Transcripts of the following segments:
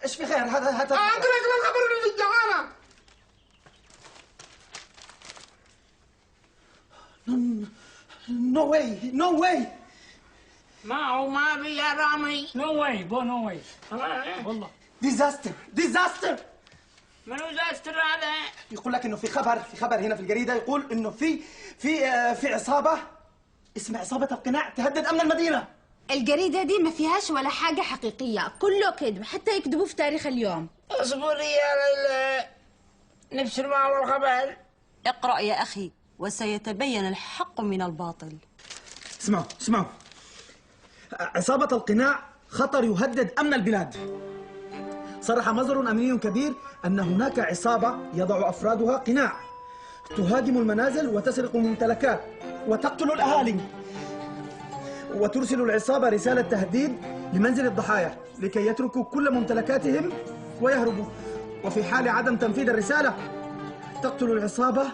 ايش في خير؟ هذا اقرا الخبر اللي في الجعانه. نو واي نو واي. ما بي يا رامي. نو واي بو نو واي والله. ديزاستر. منو داستر هذا؟ يقول لك انه في خبر هنا في الجريده يقول انه في عصابه اسمها عصابه القناع تهدد امن المدينه. الجريدة دي ما فيهاش ولا حاجة حقيقية، كله كذب، حتى يكتبوا في تاريخ اليوم. اصبري يا ليلى نبشر معه الخبر. اقرأ يا أخي وسيتبين الحق من الباطل. اسمعوا عصابة القناع خطر يهدد أمن البلاد. صرح مصدر أمني كبير أن هناك عصابة يضع أفرادها قناع تهاجم المنازل وتسرق الممتلكات وتقتل الأهالي، وترسل العصابة رسالة تهديد لمنزل الضحايا لكي يتركوا كل ممتلكاتهم ويهربوا، وفي حال عدم تنفيذ الرسالة تقتل العصابة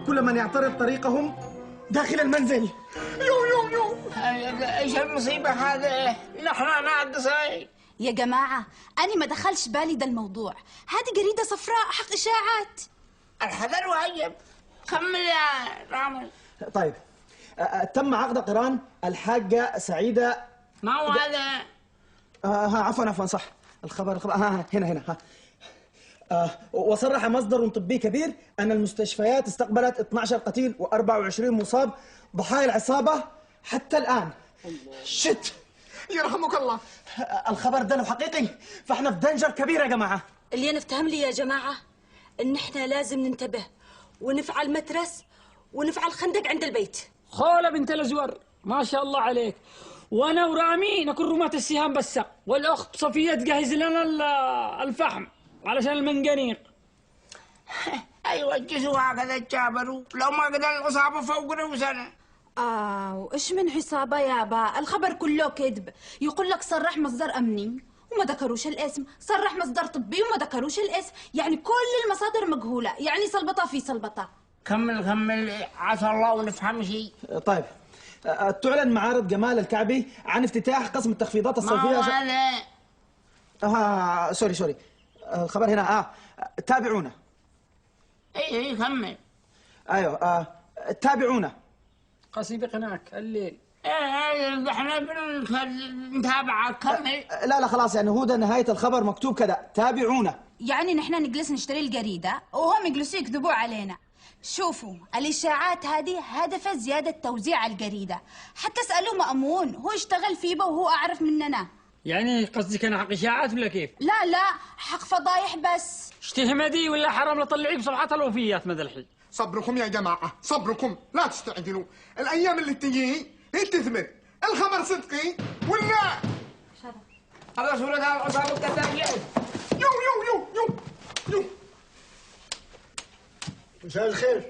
كل من يعترض طريقهم داخل المنزل. يو ايش المصيبة هذه؟ نحن ناقصين يا جماعة أنا ما دخلش بالي ده الموضوع، هذه جريدة صفراء حق إشاعات. الحذر واجب. كمل يا رامي. طيب تم عقد قران الحاجة سعيدة. ما هو هذا؟ عفوا صح الخبر هنا. وصرح مصدر طبي كبير أن المستشفيات استقبلت 12 قتيل و24 مصاب ضحايا العصابة حتى الآن. شت يرحمك الله. الخبر ده لو حقيقي فاحنا في دنجر كبير يا جماعة. اللي أنا افتهم لي يا جماعة إن إحنا لازم ننتبه ونفعل مترس ونفعل خندق عند البيت. خولة بنت الأزور ما شاء الله عليك. وأنا ورامي نكون رماة السهام بالسق، والأخت صفية تجهز لنا الفحم علشان المنجنيق. ايوه الجسوا هكذا تجابروا، لو ما قدر العصابة فوق رؤوسنا. وإيش من عصابة يابا؟ الخبر كله كذب، يقول لك صرح مصدر أمني وما ذكروش الاسم، صرح مصدر طبي وما ذكروش الاسم، يعني كل المصادر مجهولة، يعني سلبطة في سلبطة. كمل عسى الله ونفهم شيء. طيب تعلن معارض جمال الكعبي عن افتتاح قسم التخفيضات الصيفية. ما هذا؟ سوري الخبر هنا. تابعونا. اي كمل. ايوه تابعونا. قصيدة قناعك الليل. احنا بنتابعك. كمل. لا خلاص، يعني هو ده نهاية الخبر مكتوب كده تابعونا. يعني نحن نجلس نشتري الجريدة وهم يجلسوا يكذبوا علينا. شوفوا الإشاعات هذه هدفها زيادة توزيع الجريدة، حتى اسألوا مأمون هو يشتغل فيها وهو أعرف مننا. يعني قصدك أنا حق إشاعات ولا كيف؟ لا حق فضايح بس. اشتهمدي ولا حرام لطلعيه بصفحات الوفيات مدى الحين. صبركم يا جماعة صبركم، لا تستعجلوا. الأيام اللي تجي هي تثمر الخبر صدقي ولا. خلاص ولد العصابة الكذابين. يو مساء الخير.